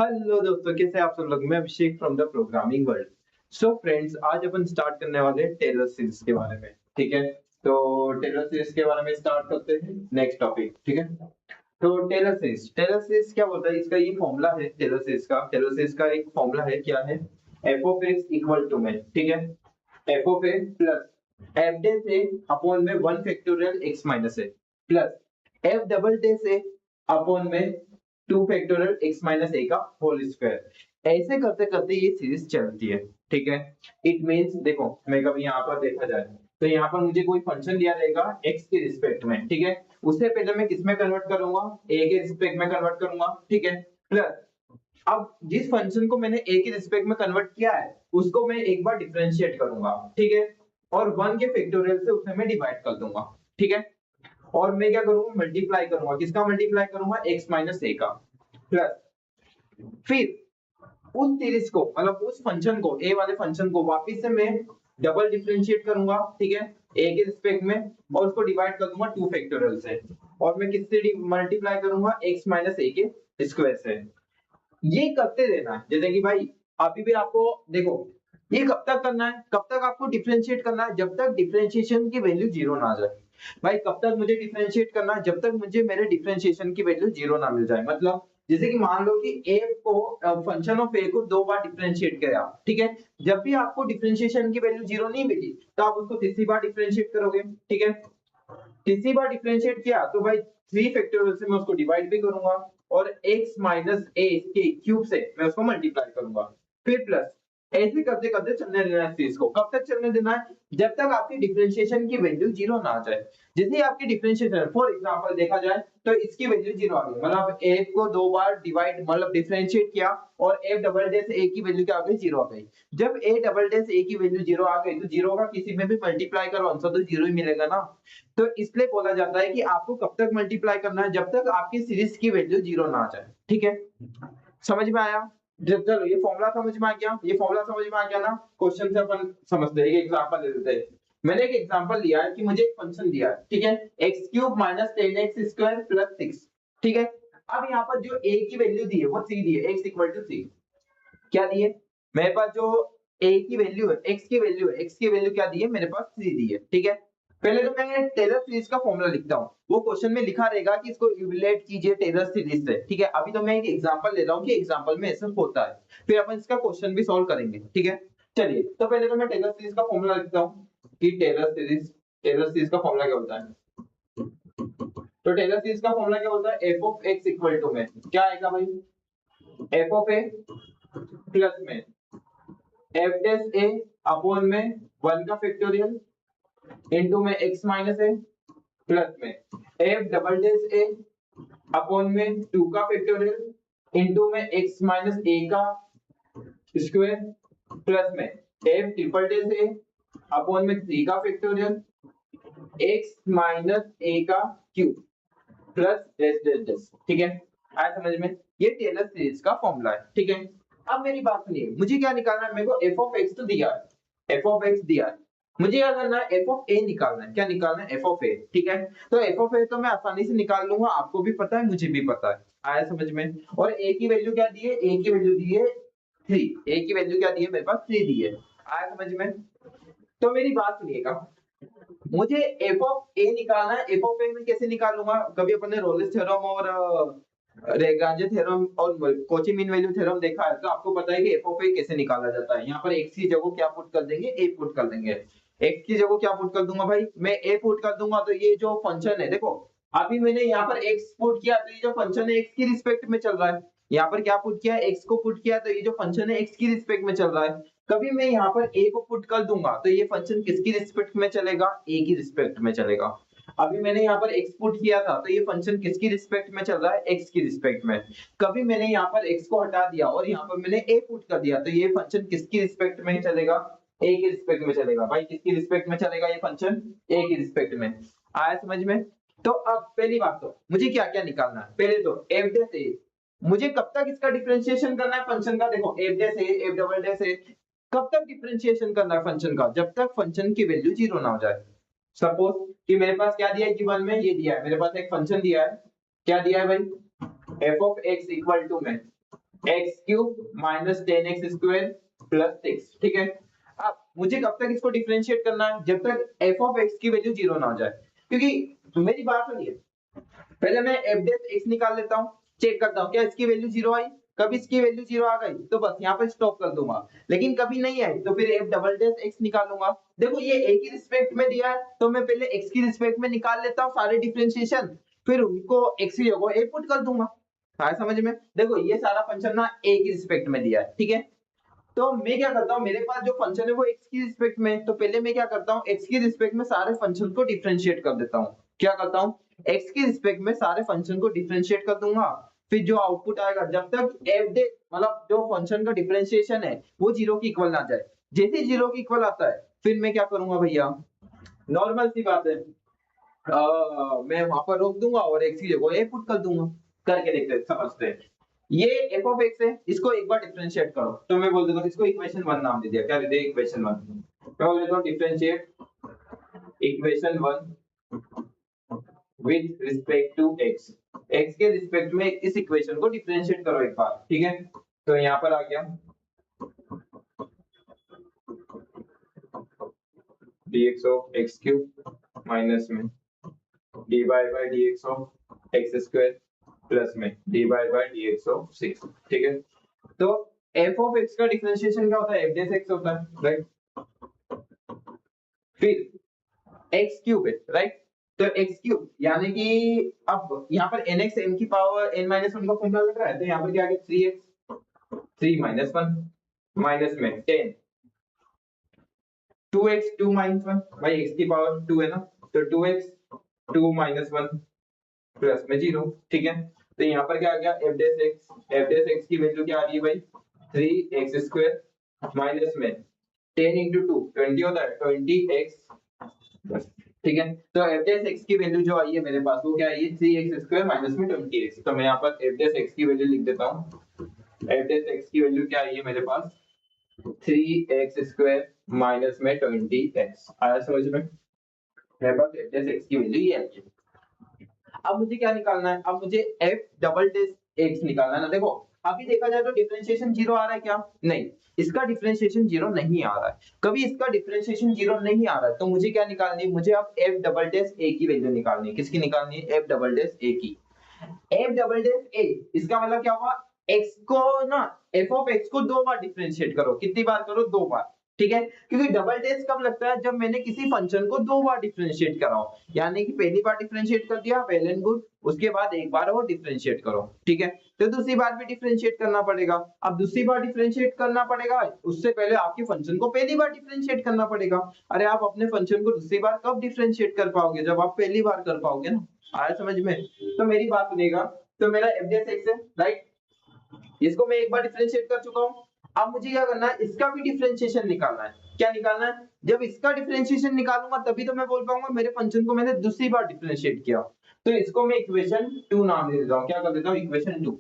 Hello दोस्तों, कैसे हैं आप सब लोग। मैं Abhishek from the programming world. So friends, आज अपन स्टार्ट करने वाले हैं टेलर सीरीज के बारे में। ठीक है, तो टेलर सीरीज के बारे में स्टार्ट करते हैं। नेक्स्ट टॉपिक, ठीक है। तो टेलर सीरीज क्या बोलता है, इसका ये फॉर्मूला है टेलर सीरीज का एक फॉर्मूला है, क्या है, f of x equal to में, ठीक है, f of x plus f dash से अपॉन में one factorial x minus a plus f double dash से अपॉन में two factorial x minus a का होल स्क्वायर। ऐसे करते करते ये सीरीज चलती है, ठीक है। इट मींस देखो, मैं कभी यहाँ पर देखा जाए तो यहाँ पर मुझे कोई फंक्शन दिया रहेगा एक्स के रिस्पेक्ट में, ठीक है। उससे पहले मैं किस में कन्वर्ट करूंगा, ए के रिस्पेक्ट में कन्वर्ट करूंगा, ठीक है। प्लस अब जिस फंक्शन को मैंने ए के रिस्पेक्ट में कन्वर्ट किया है उसको मैं एक बार डिफरेंशिएट करूंगा, ठीक है, और वन के फैक्टोरियल से उसे मैं डिवाइड कर दूंगा, ठीक है। और मैं क्या करूंगा, मल्टीप्लाई करूंगा, किसका मल्टीप्लाई करूंगा, x माइनस ए का, प्लस फिर उस सीरीज को, मतलब उस फंक्शन को, ए वाले फंक्शन को वापस से मैं डबल डिफरेंशिएट करूंगा, ठीक है, ए के रिस्पेक्ट में, और उसको डिवाइड कर दूंगा टू फैक्टोरियल से, और मैं किससे मल्टीप्लाई करूंगा, x माइनस ए के स्क्वायर से। ये करते रहना है, जैसे कि भाई अभी भी आपको देखो, ये कब तक करना है, कब तक आपको डिफरेंशिएट करना है, जब तक डिफरेंशिएशन की वैल्यू जीरो ना आ जाए। भाई कब तक मुझे डिफरेंशिएट करना है, जब तक मुझे मेरे डिफरेंशिएशन की वैल्यू जीरो ना मिल जाए। मतलब जैसे कि मान लो कि a को, फंक्शन ऑफ a को दो बार डिफरेंशिएट किया, ठीक है। जब भी आपको डिफरेंशिएशन की वैल्यू जीरो नहीं मिली तो आप उसको तीसरी बार डिफरेंशिएट करोगे, ठीक है। तीसरी बार डिफरेंशिएट किया तो भाई थ्री फैक्टोरियल से मैं उसको डिवाइड भी करूंगा, और x माइनस ए के क्यूब से मैं उसको मल्टीप्लाई करूंगा, फिर प्लस। ऐसे करते करते चलने देना है चीज को। कब तक चलने देना है, जब तक आपकी डिफरेंशिएशन की वैल्यू जीरो ना आ जाए। जैसे ही आपकी डिफरेंशिएशन, फॉर एग्जांपल देखा जाए तो इसकी वैल्यू जीरो आ गई, मतलब a को दो बार डिवाइड, मतलब डिफरेंशिएट किया, और f डबल डे से a की वैल्यू क्या आ गई, जीरो आ गई। जब a डबल डे से a की वैल्यू जीरो आ गई तो जीरो का किसी में भी मल्टीप्लाई करो, आंसर तो जीरो ही मिलेगा ना। तो इसलिए बोला जाता है कि आपको कब तक मल्टीप्लाई करना है, जब तक आपकी सीरीज की वैल्यू जीरो ना आ जाए, ठीक है। समझ में आया। चलो ये फॉर्मूला समझ में आ गया, ये फॉर्मूला समझ में आ गया ना। क्वेश्चन से अपन समझते हैं, एक एग्जांपल ले लेते हैं। मैंने एक एग्जांपल लिया है कि मुझे एक फंक्शन दिया है, ठीक है, x cube minus ten x square plus six, ठीक है। अब यहाँ पर जो a की वैल्यू दी है वो c दी है, x इक्वल टू c। क्या दी है मेरे पास, जो a की वैल्यू है, x की वैल्यू है, x की वैल्यू क्या दी है मेरे पास, c दी है, ठीक है। पहले तो मैं टेलर सीरीज का फॉर्मूला लिखता हूँ, वो क्वेश्चन में लिखा रहेगा कि इसको इवैल्यूएट कीजिए टेलर सीरीज से, ठीक है। अभी तो मैं एक एग्जांपल ले रहा हूँ कि एग्जांपल में ऐसा होता है, फिर अपन इसका क्वेश्चन भी सॉल्व करेंगे, ठीक है। चलिए, तो पहले तो मैं टेलर सीरीज का फॉर्मूला लिखता हूँ कि टेलर सीरीज का फॉर्मूला क्या होता है। तो टेलर सीरीज का फॉर्मूला क्या होता है, f of x equal to में क्या आएगा भाई, एफ ऑफ ए प्लस में एफ डैश ए अपॉन में वन का फैक्टोरियल इनटू में x माइनस ए प्लस में f double dash a upon में टू का फैक्टोरियल इनटू में x माइनस a का स्क्वायर प्लस में f triple dash a upon में थ्री का फैक्टोरियल x माइनस a का cube plus dash dash dash, ठीक है। आया समझ में, ये टेलर सीरीज का फॉर्मूला है, ठीक है। अब मेरी बात सुनिए, मुझे क्या निकालना है, मेरे को f ऑफ x तो दिया है, f ऑफ x दिया है, मुझे क्या करना है, f ऑफ a निकालना है। क्या निकालना है, f ऑफ a, ठीक है। तो f ऑफ a तो मैं आसानी से निकाल लूंगा, आपको भी पता है, मुझे भी पता है। आया समझ में। और a की वैल्यू क्या दी है, a की वैल्यू दी है 3, a की वैल्यू क्या दी है मेरे पास, 3 दी है। आया समझ में। तो मेरी बात सुनिएगा, मुझे f ऑफ a निकालना है। f ऑफ a में कैसे निकालूंगा, कभी अपन ने रोलिस थ्योरम और लैग्रांज थ्योरम और कॉची मीन वैल्यू थ्योरम देखा है, तो आपको पता है कि f ऑफ a कैसे निकाला जाता है। यहाँ पर x की जगह क्या पुट कर देंगे, a पुट कर देंगे। x की जगह क्या पुट कर दूंगा भाई, मैं a पुट कर दूंगा, तो ये जो फंक्शन है देखो, अभी मैंने यहाँ पर x पुट किया तो ये जो फंक्शन है x की रिस्पेक्ट में चल रहा है। यहाँ पर क्या पुट किया, x को पुट किया तो ये जो फंक्शन है x की रिस्पेक्ट में चल रहा है। कभी मैं यहाँ पर a को पुट कर दूंगा तो ये फंक्शन किसकी रिस्पेक्ट में चलेगा, a की रिस्पेक्ट में चलेगा। अभी मैंने यहाँ पर x पुट किया था तो ये फंक्शन किसकी रिस्पेक्ट में चल रहा है, x की रिस्पेक्ट में। कभी मैंने यहाँ पर x को हटा दिया और यहाँ पर मैंने a पुट कर दिया तो ये फंक्शन किसकी रिस्पेक्ट में चलेगा, a की रिस्पेक्ट में चलेगा। भाई किसकी रिस्पेक्ट में चलेगा ये फंक्शन, a की रिस्पेक्ट में। आया समझ में। तो अब पहली बात, तो मुझे क्या क्या निकालना है, पहले तो f डैश a, मुझे कब तक इसका डिफरेंशिएशन करना है फंक्शन का, देखो f dash a, f double dash a, कब तक डिफरेंशिएशन करना है फंक्शन का, जब तक फंक्शन की वैल्यू जीरो ना हो जाए। सपोज कि मेरे पास क्या दिया है, गिवन में ये दिया है, मेरे पास एक फंक्शन दिया है, क्या दिया है भाई, f of x equal to में x cube minus 10x square plus 6, ठीक है। अब मुझे कब तक इसको डिफरेंशिएट करना है, जब तक f ऑफ x की वैल्यू 0 ना हो जाए, क्योंकि मेरी बात सुनिए, पहले मैं f डेश x निकाल लेता हूँ, चेक करता हूँ क्या इसकी वैल्यू 0 आई, कभी इसकी वैल्यू 0 आ गई तो बस यहाँ पे स्टॉप कर दूंगा, लेकिन कभी नहीं आई तो फिर f डबल डेश x निकालूंगा। देखो ये a की रिस्पेक्ट में दिया है तो मैं पहले x की रिस्पेक्ट में निकाल लेता हूँ सारे डिफरेंशिएशन, फिर उनको x की जगह a पुट कर दूंगा। हाँ समझ में, देखो ये सारा फंक्शन ना a की रिस्पेक्ट में दिया है, ठीक है। तो मैं क्या करता हूँ, मेरे पास जो फंक्शन है वो x की रिस्पेक्ट में है, तो पहले मैं क्या करता हूँ x की रिस्पेक्ट में सारे फंक्शन को डिफरेंशिएट कर देता हूँ। क्या करता हूँ, x की रिस्पेक्ट में सारे फंक्शन को डिफरेंशिएट कर दूंगा, फिर जो आउटपुट आएगा जब तक f डे मतलब जो फंक्शन का डिफरेंशिएशन है वो 0 के इक्वल ना जाए, जैसे ही 0 के इक्वल आता है फिर मैं क्या करूंगा भैया, नॉर्मल सी बात है, मैं वहां पर रोक दूंगा और x की जगह a पुट कर दूंगा। करके देखते हैं, समझते हैं। ये f ऑफ x है, इसको एक बार डिफरेंशिएट करो, तो मैं बोल देता हूँ इसको इक्वेशन 1 नाम दे दिया, क्या दे दिया, इक्वेशन 1। मैं बोल देता हूँ differentiate equation 1 with respect to x, x के रिस्पेक्ट में इस इक्वेशन को डिफरेंशिएट करो एक बार, ठीक है। तो यहाँ पर आ गया dx ऑफ x क्यूब माइनस में dy by dx ऑफ x स्क्वायर प्लस में dy by dx ऑफ 6, ठीक है। तो f ऑफ x का डिफरेंशिएशन क्या होता है, f डैश x होता है, राइट। फिर x क्यूब है, राइट, तो x क्यूब यानी कि अब यहाँ पर nx n की पावर n माइनस 1 का फॉर्मूला लग रहा है, तो यहाँ पर क्या आ गया 3x 3 माइनस 1 माइनस में 10 2x 2 माइनस 1, भाई x की पावर 2 है ना, तो 2x 2 माइनस 1 प्लस में 0, ठीक है। तो यहाँ पर क्या आ गया f डैश x की वैल्यू क्या आ रही है भाई 3x स्क्वायर माइनस में 10 into 2 20 होता है 20x, ठीक है। तो f डैश x की वैल्यू जो आई है मेरे पास वो क्या आई है 3x स्क्वायर माइनस में 20x, तो मैं यहाँ पर f डैश x की वैल्यू लिख देता हूँ, f डैश x की वैल्यू क्या आई है मेरे पास 3x स्क्वायर माइनस में 20x, आया समझ में, मेरे पास f डैश x की वैल्यू ये आई है। अब मुझे क्या निकालना है, अब मुझे f डबल डैश x निकालना है ना। देखो अभी देखा जाए तो डिफरेंशिएशन 0 आ रहा है क्या, नहीं, इसका डिफरेंशिएशन 0 नहीं आ रहा है, कभी इसका डिफरेंशिएशन 0 नहीं आ रहा है तो मुझे क्या निकालनी है, मुझे अब f डबल डैश a की वैल्यू निकालनी है। किसकी निकालनी है, f डबल डैश a की। f डबल डैश a इसका मतलब क्या हुआ, x को ना f ऑफ x को 2 बार डिफरेंशिएट करो, कितनी बार करो, 2 बार, ठीक है। क्योंकि डबल डैश कब लगता है, जब मैंने किसी फंक्शन को 2 बार डिफरेंशिएट करा हो, यानी कि पहली बार डिफरेंशिएट कर दिया वेल एंड गुड, उसके बाद एक बार और डिफरेंशिएट करो, ठीक है। तो दूसरी बार भी डिफरेंशिएट करना पड़ेगा, अब दूसरी बार डिफरेंशिएट करना पड़ेगा उससे पहले आपके फंक्शन को पहली बार डिफरेंशिएट करना पड़ेगा। अरे आप अपने फंक्शन को दूसरी बार कब डिफरेंशिएट कर पाओगे, जब आप पहली बार कर पाओगे ना, आया समझ में। तो मेरी बात सुनिएगा, तो मेरा f डैश x है, राइट, इसको मैं एक बार डिफरेंशिएट कर चुका हूं, अब मुझे क्या करना है, इसका भी डिफरेंशिएशन निकालना है। क्या निकालना है, जब इसका डिफरेंशिएशन निकालूंगा तभी तो मैं बोल पाऊंगा मेरे फंक्शन को मैंने दूसरी बार डिफरेंशिएट किया। तो इसको मैं इक्वेशन 2 नाम दे देता हूं, क्या कर देता हूं, इक्वेशन 2।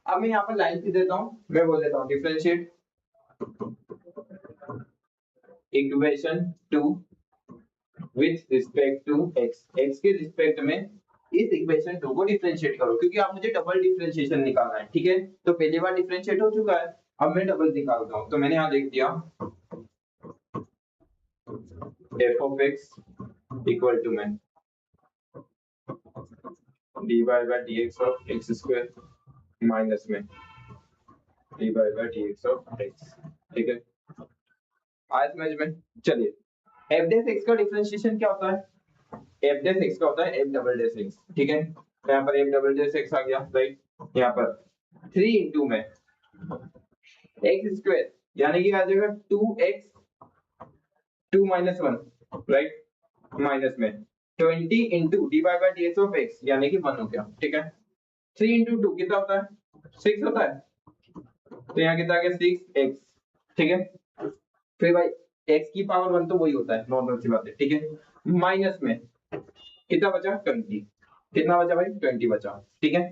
अब मैं यहाँ पर लाइन लिख देता हूं, मैं बोल देता हूं differentiate equation 2 with respect to x, x के रिस्पेक्ट में इस इक्वेशन 2 को डिफरेंशिएट करो, क्योंकि आप मुझे डबल डिफरेंशिएशन निकालना है, ठीक है। तो पहली बार डिफरेंशिएट हो चुका है, अब मैं डबल निकालता हूं, तो मैंने यहाँ लिख दिया f of x equal to में dy by dx of x square minus में dy by dx of x, ठीक है, आज समझ में। चलिए f डैश x का डिफरेंशिएशन क्या होता है, f डैश x का होता है f डबल डैश x, ठीक है। तो यहाँ पर f डबल डैश x आ गया, राइट, यहाँ पर 3 into में x स्क्वायर यानी कि आ जाएगा 2x 2 माइनस 1, राइट, माइनस में 20 into dy by dx of x यानी कि 1 हो गया, ठीक है। 3 into 2 कितना होता है, 6 होता है, तो यहाँ कितना आ गया 6x, ठीक है। फिर भाई x की पावर 1 तो वही होता है, नॉर्मल सी बात है, ठीक है। माइनस में कितना बचा 20, कितना बचा भाई 20 बचा, ठीक है।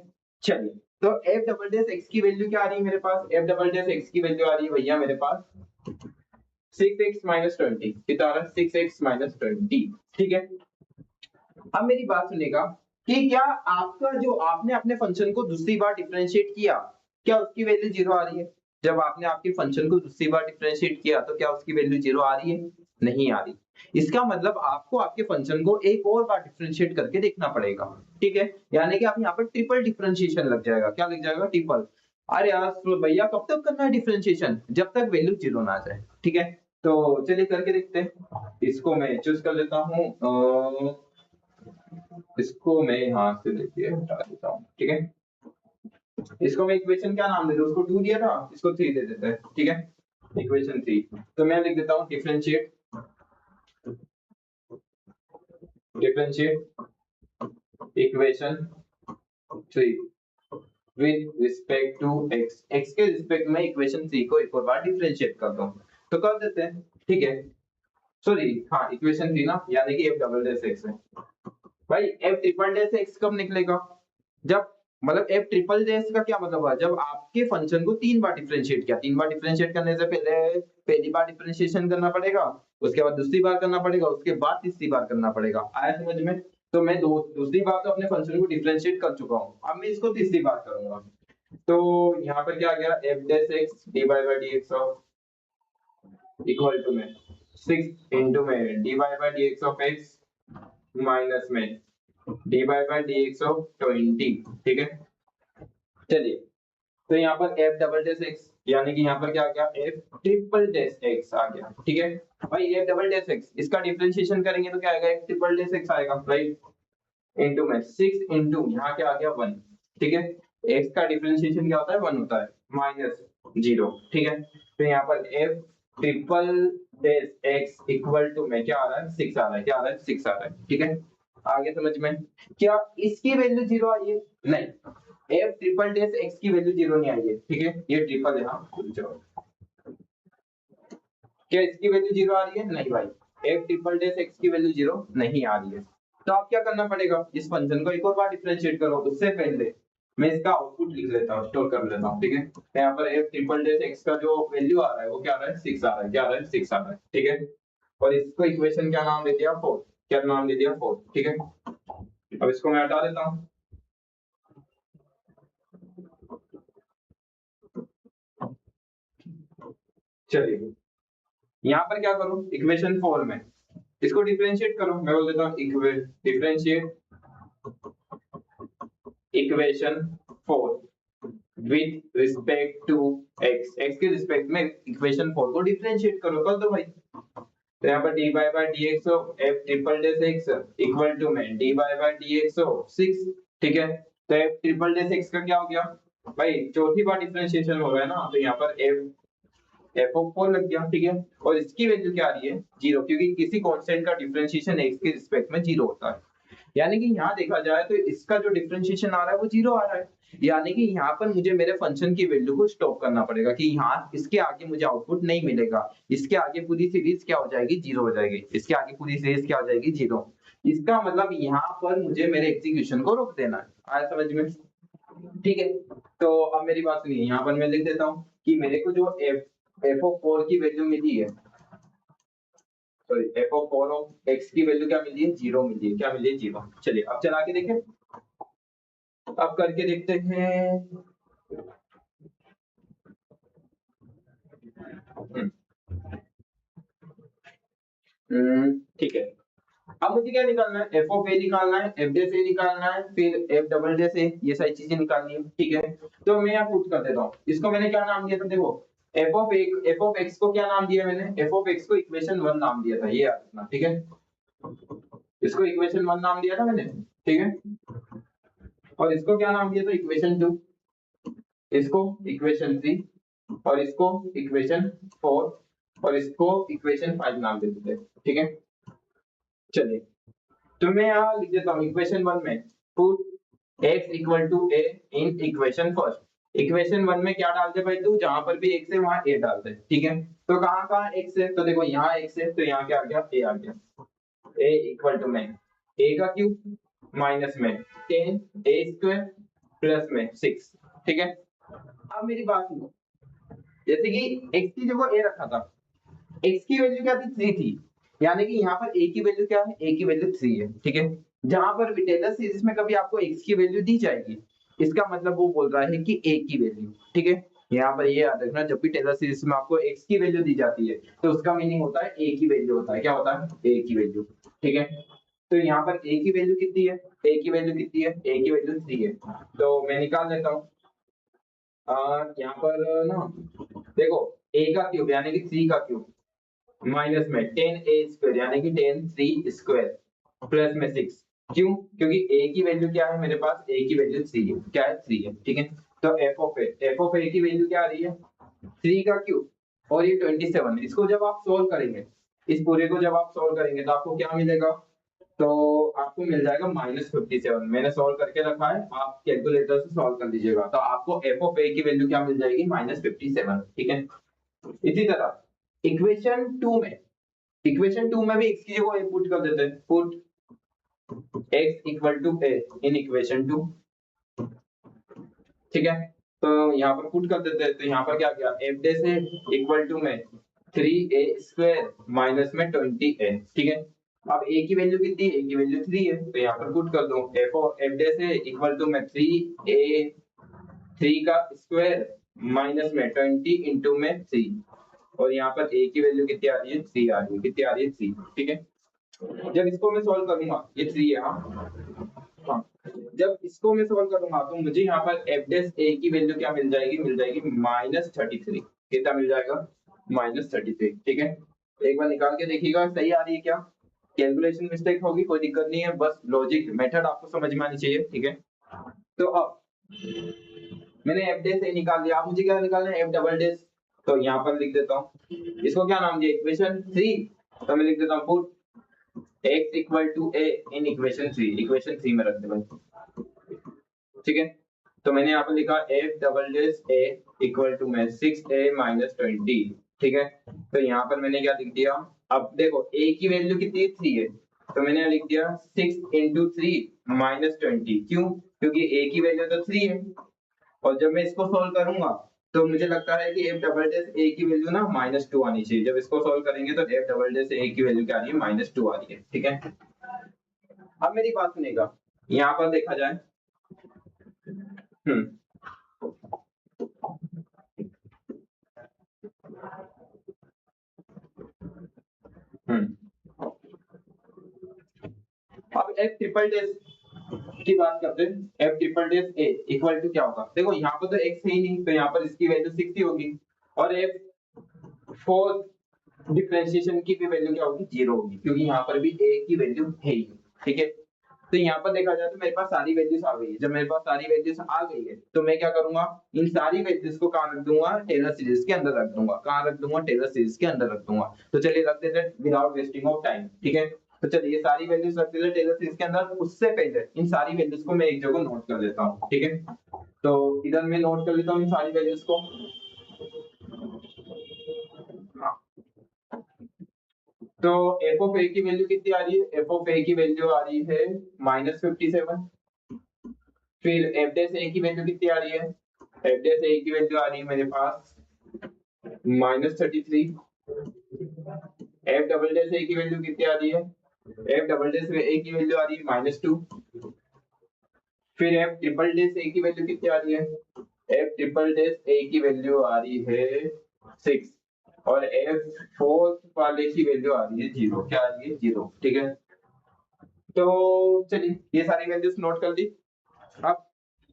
चलिए तो f डबल डैश x की वैल्यू क्या आ रही है मेरे पास, f डबल डैश x की वैल्यू आ रही है भैया मेरे पास 6x माइनस 20, कितना आ रहा है 6x माइनस 20, ठीक है। अब मेरी बात सुनेगा कि क्या आपका जो आपने अपने फंक्शन को दूसरी बार डिफरेंशिएट किया क्या उसकी वैल्यू जीरो आ रही है? जब आपने आपके फंक्शन को दूसरी बार डिफरेंशिएट किया तो क्या उसकी वैल्यू जीरो आ रही है? नहीं आ रही। इसका मतलब आपको आपके फंक्शन को एक और बार डिफरेंशिएट करके देखना पड़ेगा, ठीक है? यानी कि आप यहाँ पर ट्रिपल डिफरेंशिएशन लग जाएगा। क्या लग जाएगा? ट्रिपल। अरे यार तो भैया कब तक करना है डिफरेंशिएशन? जब तक वैल्यू जीरो ना आ जाए, ठीक है? तो चलिए करके देखते हैं। इसको मैं चूज कर लेता हूँ, इसको मैं यहाँ से देखिए हटा देता हूँ, ठीक है? इसको मैं इक्वेशन क्या नाम दे दूं? उसको 2 दिया था, इसको 3 दे देते हैं, ठीक है? इक्वेशन 3। तो मैं लिख देता हूँ differentiate equation 3 with respect to x। x के रिस्पेक्ट में इक्वेशन 3 को एक और बार डिफरेंशिएट कर दो। तो कर देते हैं, ठीक है? सॉरी, हाँ इक्वेशन 3 ना, यानी कि f डबल डैश x है। भाई f ट्रिपल डैश x कब निकलेगा? जब मतलब f ट्रिपल डैश का क्या मतलब है? जब आपके फंक्शन को 3 बार डिफरेंशिएट किया। 3 बार डिफरेंशिएट करने से पहले पहली बार डिफरेंशिएशन करना पड़ेगा, उसके बाद दूसरी बार करना पड़ेगा, उसके बाद तीसरी बार करना पड़ेगा। आया समझ में? तो मैं दूसरी बार तो अपने फंक्शन को डिफरेंशिएट कर चुका हूँ, अब मैं इसको तीसरी बार करूंगा। तो यहाँ पर क्या आ गया? f dash x dy by dx of equal to में 6 into में dy by dx ऑफ x माइनस में dy by dx ऑफ 20, ठीक है? चलिए, तो यहाँ पर f डबल डैश x यानी कि यहाँ पर क्या आ गया? f ट्रिपल डैश x आ गया, ठीक है? भाई f डबल डैश x इसका डिफरेंशिएशन करेंगे तो क्या आएगा? f ट्रिपल डैश x आएगा, राइट? इनटू में 6 इनटू यहाँ क्या आ गया? 1, ठीक है? x का डिफरेंशिएशन क्या होता है? 1 होता है, माइनस 0, ठीक है? तो यहाँ पर f triple dash x equal to में क्या आ रहा है? 6 आ रहा है। क्या आ रहा है? 6 आ रहा है, ठीक है? आगे समझ में? क्या इसकी वैल्यू 0 आई है? नहीं, f ट्रिपल डैश x की वैल्यू 0 नहीं आई है, ठीक है? ये ट्रिपल है, हाँ खुल जाओ। क्या इसकी वैल्यू 0 आ रही है? नहीं भाई, f ट्रिपल डैश x की वैल्यू 0 नहीं आ रही है। तो आप क्या करना पड़ेगा? इस फंक्शन को एक और बार डिफरेंशिएट करो। उससे पहले मैं इसका आउटपुट लिख लेता हूँ, स्टोर कर लेता हूँ, ठीक है? तो यहाँ पर f ट्रिपल डैश x का जो वैल्यू आ रहा है वो क्या आ रहा है? 6 आ रहा है। क्या आ रहा है? 6 आ रहा है, ठीक है? और इसको इक्वेशन क्या नाम दे दिया? 4। क्या नाम दे दिया? 4, ठीक है? अब इसको मैं हटा देता हूँ। चलिए, यहाँ पर क्या करो? इक्वेशन 4 में इसको डिफरेंशिएट करो। मैं बोल देता हूँ differentiate equation 4 with respect to x। x के रिस्पेक्ट में इक्वेशन 4 को डिफरेंशिएट करो। कर दो भाई। तो यहाँ पर dy by dx of f triple dash x equal to में dy by dx ऑफ 6, ठीक है? तो f ट्रिपल डैश x का क्या हो गया? भाई चौथी बार डिफरेंशिएशन हो रहा है ना, तो यहाँ पर f ऑफ 4 लग गया, ठीक है? और इसकी वैल्यू क्या आ रही है? 0, क्योंकि किसी कांस्टेंट का डिफरेंशिएशन x के रिस्पेक्ट में 0 होता है। यानी कि यहाँ देखा जाए तो इसका जो डिफरेंशिएशन आ रहा है वो 0 आ रहा है। यानी कि यहाँ पर मुझे मेरे फंक्शन की वैल्यू को स्टॉप करना पड़ेगा कि यहाँ इसके आगे मुझे आउटपुट नहीं मिलेगा। इसके आगे पूरी सीरीज क्या हो जाएगी? 0 हो जाएगी। इसके आगे पूरी सीरीज क्या हो जाएगी? 0। इसका मतलब यहाँ पर मुझे मेरे एग्जीक्यूशन को रोक देना है। आया समझ में? ठीक है, तो अब मेरी बात सुनिए। यहाँ पर मैं लिख देता हूँ कि मेरे को जो f ऑफ 4 की वैल्यू मिली है, sorry f of 4 of x की वैल्यू क्या मिली है? 0 मिली है। क्या मिली है? 0। चलिए अब चला के देखें। अब करके देखते हैं। ठीक है, अब मुझे क्या निकालना है? एफ ऑफ ए निकालना है, एफ डैश ए निकालना है, फिर एफ डबल डैश ए, ये सारी चीजें निकालनी है, ठीक है? तो मैं यहाँ पुट कर देता हूँ। इसको मैंने क्या नाम दिया था? देखो, एफ ऑफ एक्स को क्या नाम दिया मैंने? एफ ऑफ एक्स को इक्वेशन 1 नाम दिया था, ये याद रखना, ठीक है? इसको इक्वेशन 1 नाम दिया था मैंने, ठीक है? और इसको क्या नाम दिया था? इक्वेशन 2, इसको इक्वेशन 3, और इसको इक्वेशन 4, और इसको इक्वेशन 5 नाम दे देते हैं, ठीक है? चलिए, तो मैं यहाँ लिख देता हूँ इक्वेशन 1 में put x equal to a in equation first. Equation 1 में क्या डालते भाई? तू जहां पर भी x है वहां a डालते, ठीक है? तो कहां कहां x है? तो देखो यहाँ x है, तो यहाँ क्या आ गया? a आ गया। a इक्वल टू में a का क्यूब माइनस में 10 a स्क्वायर प्लस में 6, ठीक है? अब मेरी बात सुनो, जैसे कि x की जगह a रखा था, x की वैल्यू क्या थी? 3 थी। यानी कि यहाँ पर a की वैल्यू क्या है? a की वैल्यू 3 है, ठीक है? जहां पर भी टेलर सीरीज में कभी आपको x की वैल्यू दी जाएगी, इसका मतलब वो बोल रहा है कि a की वैल्यू, ठीक है। यहाँ पर ये याद रखना, जब भी टेलर सीरीज में आपको x की वैल्यू दी जाती है तो उसका मीनिंग होता है a की वैल्यू होता है, क्या होता है, a की वैल्यू, ठीक है। तो यहाँ पर a की वैल्यू कितनी है, a की वैल्यू कितनी है, a की वैल्यू 3 है, तो मैं निकाल लेता हूँ। यहाँ पर ना देखो, a का क्यूब यानी कि 3 का क्यूब माइनस में 10a² यानी कि 10 3² प्लस में 6, क्यों, क्योंकि a की वैल्यू क्या है मेरे पास, a की वैल्यू 3 है, क्या है, 3 है, ठीक है। तो f of a की वैल्यू क्या आ रही है, 3 का क्यूब और ये 27 है। इसको जब आप सोल्व करेंगे, इस पूरे को जब आप सोल्व करेंगे तो आपको क्या मिलेगा, तो आपको मिल जाएगा -57। मैंने सॉल्व करके रखा है, आप कैलकुलेटर से सॉल्व कर लीजिएगा, तो आपको f ऑफ a की वैल्यू क्या मिल जाएगी, -57, ठीक है। इसी तरह इक्वेशन 2 में भी x की जगह a पुट कर देते हैं, put x equal to a in equation 2, ठीक है। तो यहाँ पर पुट कर देते हैं, तो यहाँ पर क्या किया, f डे से इक्वल टू में 3a² माइनस में 20a, ठीक है। अब a की वैल्यू कितनी है, a की वैल्यू 3 है, तो यहाँ पर पुट कर दो f डे से इक्वल टू में 3a 3 का स्क्वायर माइनस में 20 इंटू में 3, और यहाँ पर a की वैल्यू कितनी आ रही है, 3 आ रही है, कितनी आ रही है, 3, ठीक है। जब इसको मैं सॉल्व करूंगा, ये 3 है, हाँ, जब इसको मैं सॉल्व करूंगा तो मुझे यहाँ पर f डैश a की वैल्यू क्या मिल जाएगी, -33, कितना मिल जाएगा, -33, ठीक है। एक बार निकाल के देखिएगा सही आ रही है क्या, कैलकुलेशन मिस्टेक होगी कोई दिक्कत नहीं है, बस लॉजिक मेथड आपको समझ में आनी चाहिए, ठीक है। तो अब मैंने f डैश a निकाल लिया, आप मुझे क्या निकालना है, f डबल डैश, तो यहाँ पर लिख देता हूँ, इसको क्या नाम दिया, इक्वेशन 3, तो मैं लिख देता हूँ put x equal to a in equation 3 में रख दे भाई, ठीक है। तो मैंने यहाँ पर लिखा f double dash a equal to में 6a माइनस 20, ठीक है। तो यहाँ पर मैंने क्या लिख दिया, अब देखो a की वैल्यू कितनी है, 3 है, तो मैंने लिख दिया 6 इंटू 3 माइनस 20, क्यों, क्योंकि a की वैल्यू तो 3 है, और जब मैं इसको सोल्व करूंगा तो मुझे लगता है कि f डबल डैश a की वैल्यू ना -2 आनी चाहिए, जब इसको सोल्व करेंगे तो f डबल डैश a की वैल्यू क्या आ रही है, -2 आ रही है, ठीक है। अब मेरी बात सुनिएगा, यहाँ पर देखा जाए, हम्म अब f ट्रिपल डैश की बात करते हैं, f triple dash a equal to क्या होगा, देखो यहाँ पर तो x है ही नहीं, तो यहाँ पर इसकी वैल्यू 6 ही होगी, और f फोर्थ डिफरेंशिएशन की भी वैल्यू क्या होगी, 0 होगी, क्योंकि यहाँ पर भी a की वैल्यू है ही, ठीक है। तो यहाँ पर देखा जाए तो मेरे पास सारी वैल्यूज आ गई है, जब मेरे पास सारी वैल्यूज आ गई है तो मैं क्या करूंगा, इन सारी वैल्यूज को कहाँ रख दूंगा, टेलर सीरीज के अंदर रख दूंगा, कहाँ रख दूंगा, टेलर सीरीज के अंदर रख दूंगा। तो चलिए रख देते हैं विदाउट वेस्टिंग ऑफ टाइम, ठीक है। तो चलिए ये सारी वैल्यूज रख देते हैं टेलर सीरीज के अंदर, उससे पहले इन सारी वैल्यूज को मैं एक जगह नोट कर लेता हूँ, ठीक है। तो इधर मैं नोट कर लेता हूँ इन सारी वैल्यूज को, तो f ऑफ a की वैल्यू कितनी आ रही है, f ऑफ a की वैल्यू आ रही है -57, फिर f डैश a की वैल्यू कितनी आ रही है, f डैश a की वैल्यू आ रही है मेरे पास -33, f डबल डैश a की वैल्यू कितनी आ रही है, f डबल डैश a की वैल्यू आ रही है -2, फिर f ट्रिपल डैश a की वैल्यू कितनी आ रही है, f ट्रिपल डैश a की वैल्यू आ रही है 6, और f फोर्थ वाले की वैल्यू आ रही है 0, क्या आ रही है, 0, ठीक है। तो चलिए ये सारी वैल्यूज नोट कर दी, अब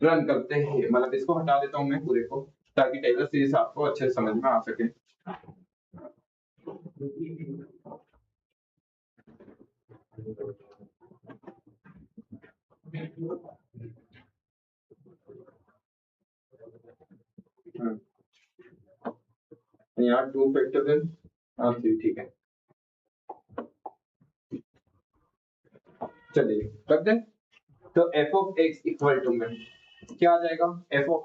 रन करते हैं, मतलब इसको हटा देता हूँ मैं पूरे को, ताकि टेलर सीरीज आपको अच्छे से समझ में आ सके। यहाँ 2 फैक्टोरियल, हाँ ठीक है, चलिए रख दें। तो f of x equal to में क्या आ जाएगा, f ऑफ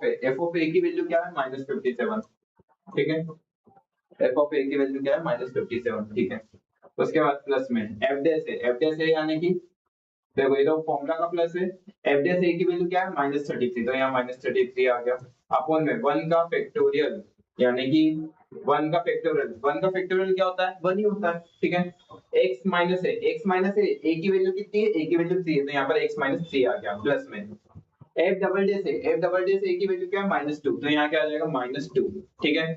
a की वैल्यू क्या है, -57, ठीक है। f ऑफ a की वैल्यू क्या है, -57, ठीक है। उसके बाद प्लस में f डैश है, यानी कि देखो ये तो फॉर्मूला का प्लस है, f डैश a की वैल्यू क्या है, -33, तो यहाँ -33 आ गया, अपॉन में 1 का फैक्टोरियल, यानी कि 1 का फैक्टोरियल क्या होता है, 1 ही होता है, ठीक है। x माइनस है, a की वैल्यू कितनी है, a की वैल्यू 3 है, तो यहाँ पर x -3 आ गया प्लस में एफ डबल डे से ए की वैल्यू क्या है -2, तो यहाँ क्या आ जाएगा -2, ठीक है,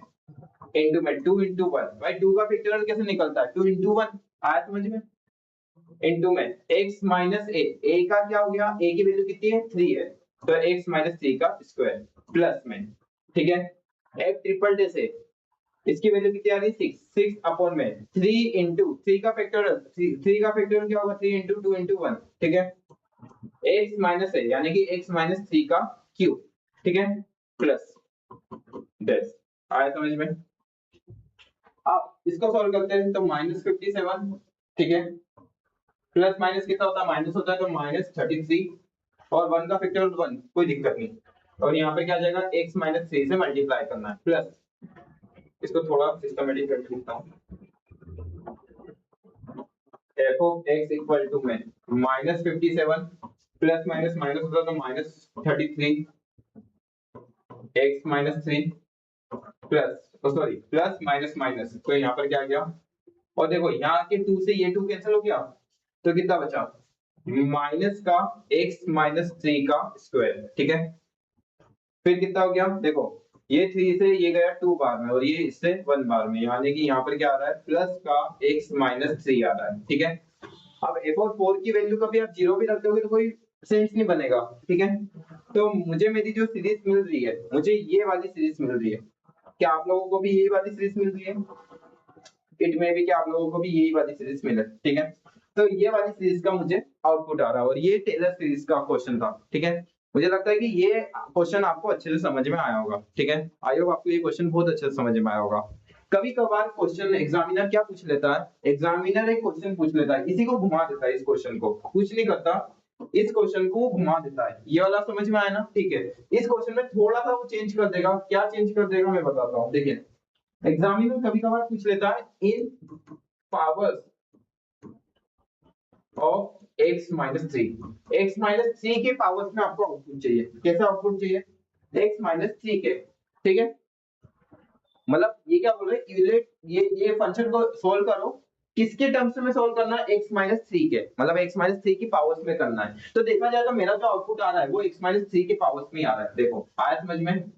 इंटू में 2 इंटू 1, भाई 2 का फैक्टोरियल कैसे निकलता है 2 इंटू 1, आया समझ में, इंटू में x माइनस ए का क्या हो गया, ए की वैल्यू कितनी है 3 है, तो x माइनस 3 का स्क्वायर प्लस में, ठीक है, एफ ट्रिपल डे से इसकी वैल्यू कितनी आ रही है 6, 6 अपॉन में 3 इंटू 3 का फैक्टोरियल, 3 का फैक्टोरियल क्या होगा 3 इंटू 2 इंटू 1, ठीक है, x माइनस है यानी कि x माइनस 3 का क्यूब, ठीक है, प्लस डेस, आया समझ में। अब इसको सॉल्व करते हैं तो -57, ठीक है, प्लस माइनस कितना होता है माइनस होता है, तो -33 और 1 का फैक्टोरियल 1, कोई दिक्कत नहीं, और यहाँ पे क्या आ जाएगा x माइनस 3 से मल्टीप्लाई करना है, प्लस इसको थोड़ा सिस्टमेटिक करके लिखता हूँ, f of x equal to में -57 प्लस माइनस माइनस होता है तो -33 x minus 3 plus sorry plus minus minus, तो यहाँ पर क्या आ गया, और देखो यहाँ के 2 से ये 2 कैंसिल हो गया, तो कितना बचा माइनस का x माइनस 3 का स्क्वायर, ठीक है, फिर कितना हो गया देखो ये 3 से ये गया 2 बार में और ये इससे 1 बार में, यानी कि यहाँ पर क्या आ रहा है प्लस का x माइनस 3 आ रहा है, ठीक है। अब f और 4 की वैल्यू कभी आप 0 भी रख दोगे तो कोई सेंस नहीं बनेगा, ठीक है, तो मुझे मेरी जो सीरीज मिल रही है, मुझे ये वाली सीरीज मिल रही है, क्या आप लोगों को भी यही वाली सीरीज मिल रही है, इट में भी क्या आप लोगों को भी यही वाली सीरीज मिले, ठीक है, तो ये वाली सीरीज का मुझे आउटपुट आ रहा है और ये टेलर सीरीज का क्वेश्चन था, ठीक है। मुझे लगता है कि ये क्वेश्चन आपको अच्छे से समझ में आया होगा, ठीक है, आई होप आपको ये क्वेश्चन बहुत अच्छे से समझ में आया होगा। कभी कभार क्वेश्चन एग्जामिनर क्या पूछ लेता है, एग्जामिनर एक क्वेश्चन पूछ लेता है, इसी को घुमा देता है, इस क्वेश्चन को कुछ नहीं करता, इस क्वेश्चन को घुमा देता है, ये वाला समझ में आया ना, ठीक है, इस क्वेश्चन में थोड़ा सा वो चेंज कर देगा, क्या चेंज कर देगा मैं बताता हूँ, देखिए एग्जामिनर कभी कभार पूछ लेता है in powers of x minus 3, x minus 3 के पावर्स में आपको आउटपुट चाहिए, कैसा आउटपुट चाहिए x माइनस 3 के, ठीक है, मतलब ये क्या बोल रहे हैं यूलेट, ये फंक्शन को सोल्व करो, किसके टर्म्स में सोल्व करना है x माइनस 3 के, मतलब x माइनस 3 की पावर्स में करना है, तो देखा जाए तो मेरा जो आउटपुट आ रहा है वो x माइनस 3 के पावर्स में आ रहा है, देखो आया समझ में।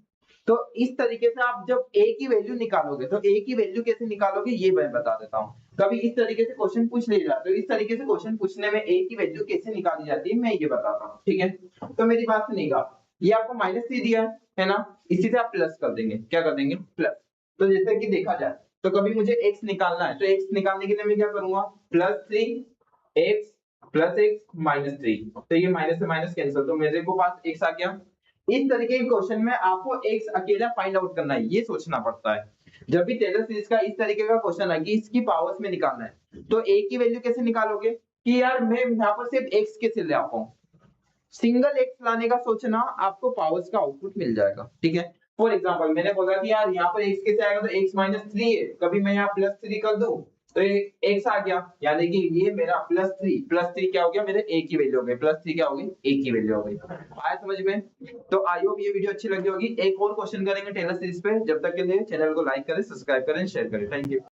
तो इस तरीके से आप जब a की वैल्यू निकालोगे तो a की वैल्यू कैसे निकालोगे ये मैं बता देता हूँ, कभी इस तरीके से क्वेश्चन पूछ लिया जाता है, तो इस तरीके से क्वेश्चन पूछने में a की वैल्यू कैसे निकाली जाती है मैं ये बताता हूँ, ठीक है, तो मेरी बात सुनिएगा, ये आपको -3 दिया है ना, इसी से आप प्लस कर देंगे, क्या कर देंगे प्लस, तो जैसे कि देखा जाए तो कभी मुझे x निकालना है, तो x निकालने के लिए मैं क्या करूंगा +3 x प्लस x माइनस 3, तो ये माइनस से माइनस कैंसिल, तो मेरे को पास x आ गया। इस तरीके के क्वेश्चन में आपको x अकेला फाइंड आउट करना है, ये सोचना पड़ता है, जब भी टेलर सीरीज का इस तरीके का क्वेश्चन है कि इसकी पावर्स में निकालना है, तो a की वैल्यू कैसे निकालोगे कि यार मैं यहाँ पर सिर्फ x कैसे ले आऊं, सिंगल x लाने का सोचना, आपको पावर्स का आउटपुट मिल जाएगा, ठीक है। फॉर एग्जांपल मैंने बोला कि यार यहाँ पर x कैसे आएगा, तो x माइनस 3 है, कभी मैं यहाँ +3 कर दूं तो ये x आ गया, यानी कि ये मेरा +3 क्या हो गया मेरे a की वैल्यू हो गई, +3 क्या हो गई a की वैल्यू हो गई, आया समझ में। तो आई होप ये वीडियो अच्छी लगी होगी, एक और क्वेश्चन करेंगे टेलर सीरीज पे, जब तक के लिए चैनल को लाइक करें, सब्सक्राइब करें, शेयर करें, थैंक यू।